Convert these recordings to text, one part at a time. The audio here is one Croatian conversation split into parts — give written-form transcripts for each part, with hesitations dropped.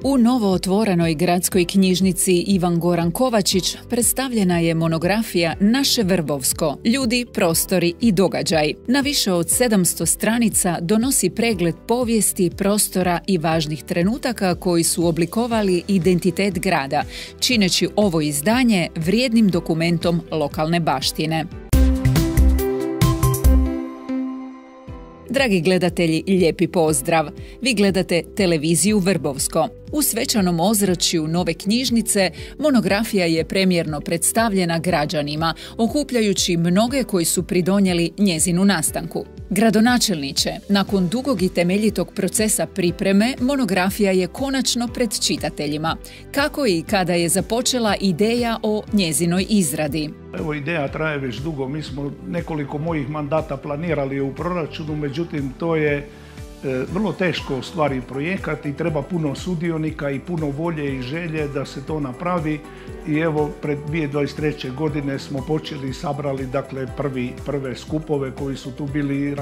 U novootvorenoj gradskoj knjižnici Ivan Goran Kovačić predstavljena je monografija Naše Vrbovsko – ljudi, prostori i događaj. Na više od 700 stranica donosi pregled povijesti, prostora i važnih trenutaka koji su oblikovali identitet grada, čineći ovo izdanje vrijednim dokumentom lokalne baštine. Dragi gledatelji, lijepi pozdrav! Vi gledate televiziju Vrbovsko. U svečanom ozračju nove knjižnice monografija je premijerno predstavljena građanima, okupljajući mnoge koji su pridonijeli njezinu nastanku. Gradonačelniče, nakon dugog i temeljitog procesa pripreme, monografija je konačno pred čitateljima. Kako i kada je započela ideja o njezinoj izradi? Evo, ideja traje već dugo. Mi smo nekoliko mojih mandata planirali u proračunu, međutim to je vrlo teško ostvariti projekat i treba puno sudionika i puno volje i želje da se to napravi. I evo, pred 2023. godine smo počeli, sabrali prve skupove koji su tu bili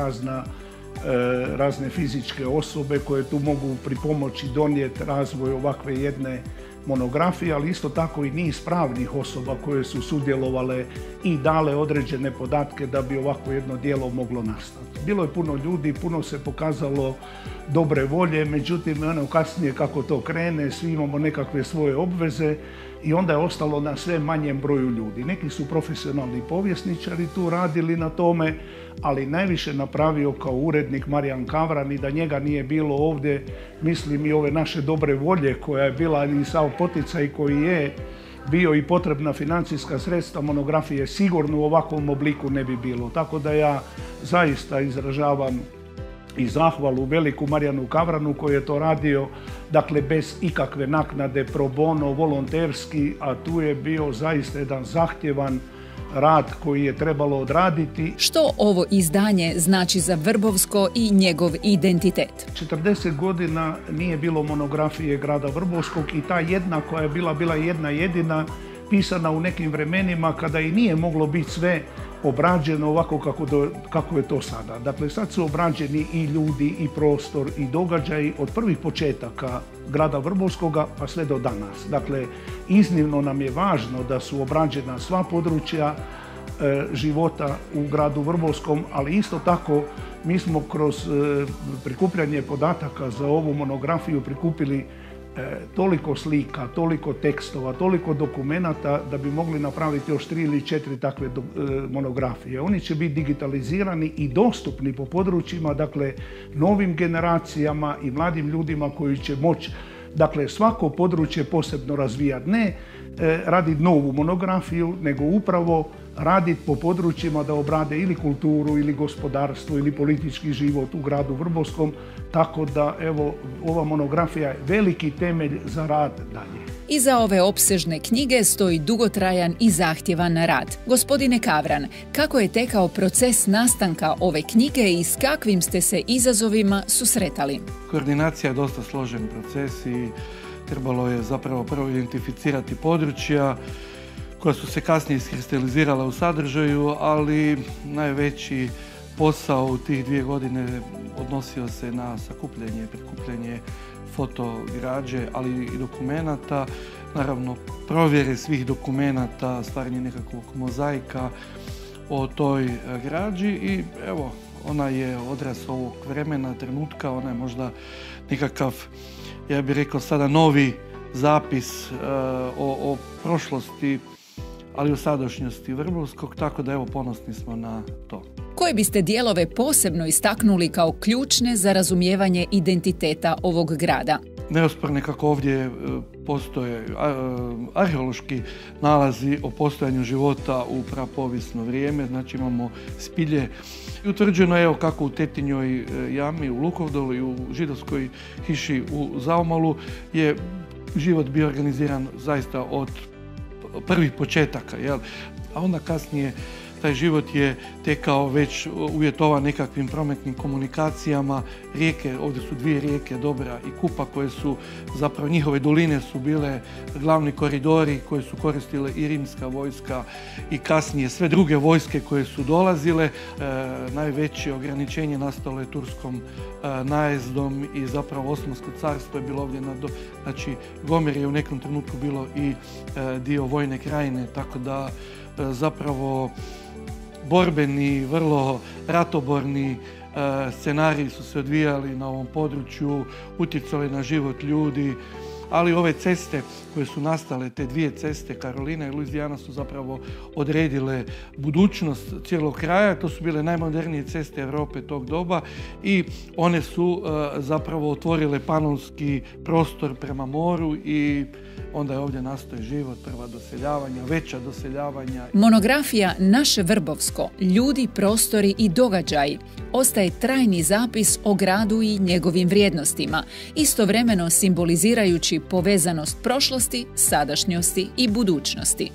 razne fizičke osobe koje tu mogu pripomoći donijeti razvoj ovakve jedne monografije, ali isto tako i niz pravnih osoba koje su sudjelovale i dale određene podatke da bi ovako jedno djelo moglo nastati. Bilo je puno ljudi, puno se pokazalo dobre volje, međutim kasnije kako to krene, svi imamo nekakve svoje obveze i onda je ostalo na sve manjem broju ljudi. Neki su profesionalni povjesničari tu radili na tome, ali najviše napravio kao urednik Marijan Kavran, i da njega nije bilo ovdje, mislim i ove naše dobre volje koja je bila i sav poticaj koji je bio i potrebna financijska sredstva, monografije sigurno u ovakvom obliku ne bi bilo. Tako da ja zaista izražavam i zahvalu veliku Marijanu Kavranu koji je to radio, dakle bez ikakve naknade, pro bono, volonterski, a tu je bio zaista jedan zahtjevan rad koji je trebalo odraditi. Što ovo izdanje znači za Vrbovsko i njegov identitet? 40 godina nije bilo monografije grada Vrbovskog i ta jedna koja je bila jedna jedina, pisana u nekim vremenima kada i nije moglo biti sve obrađeno ovako kako je to sada. Dakle, sad su obrađeni i ljudi, i prostor, i događaji od prvih početaka grada Vrbovskoga pa sve do danas. Dakle, iznimno nam je važno da su obrađena sva područja života u gradu Vrbovskom, ali isto tako mi smo kroz prikupljanje podataka za ovu monografiju prikupili toliko slika, toliko tekstova, toliko dokumenata da bi mogli napraviti još 3 ili 4 takve monografije. Oni će biti digitalizirani i dostupni po područjima, dakle, novim generacijama i mladim ljudima koji će moći, dakle, svako područje posebno razvijati. Ne raditi novu monografiju, nego upravo raditi po područjima da obrade ili kulturu, ili gospodarstvo, ili politički život u gradu Vrbovskom. Tako da, evo, ova monografija je veliki temelj za rad dalje. Iza ove opsežne knjige stoji dugotrajan i zahtjevan rad. Gospodine Kavran, kako je tekao proces nastanka ove knjige i s kakvim ste se izazovima susretali? Koordinacija je dosta složen proces i trebalo je zapravo prvo identificirati područja koja su se kasnije iskristalizirala u sadržaju, ali najveći posao u tih 2 godine odnosio se na sakupljanje, prikupljanje fotograđe, ali i dokumenata, naravno provjere svih dokumenata, stvaranje nekakvog mozaika o toj građi i evo, ona je odraz ovog vremena, trenutka, ona je možda nekakav, ja bih rekao sada, novi zapis o prošlosti, ali u sadašnjosti Vrbovskog, tako da evo, ponosni smo na to. Koje biste dijelove posebno istaknuli kao ključne za razumijevanje identiteta ovog grada? Neosporno kako ovdje postoje arheološki nalazi o postojanju života u prapovijesno vrijeme, znači imamo spilje. I utvrđeno je evo kako u Tetinjoj jami, u Lukovdolu i u židovskoj hiši u Zaumalu je život bio organiziran zaista od prvih početaka, jel? A onda kasnije Taj život je tekao već uvjetovan nekakvim prometnim komunikacijama. Rijeke, ovdje su dvije rijeke, Dobra i Kupa, koje su zapravo, njihove doline su bile glavni koridori koje su koristile i rimska vojska i kasnije sve druge vojske koje su dolazile. Najveće ograničenje nastalo je turskom najezdom i zapravo Osmansko carstvo je bilo ovdje znači Gomer je u nekom trenutku bilo i dio vojne krajine, tako da zapravo borbeni, vrlo ratoborni scenariji su se odvijali na ovom području, utjecali na život ljudi, ali ove ceste koje su nastale, te dvije ceste, Karolina i Luizijana, su zapravo odredile budućnost cijelog kraja. To su bile najmodernije ceste Europe tog doba i one su zapravo otvorile panonski prostor prema moru i onda je ovdje nastao život, prva doseljavanja, veća doseljavanja. Monografija Naše Vrbovsko, ljudi, prostori i događaji ostaje trajni zapis o gradu i njegovim vrijednostima, istovremeno simbolizirajući povezanost prošlosti, sadašnjosti i budućnosti.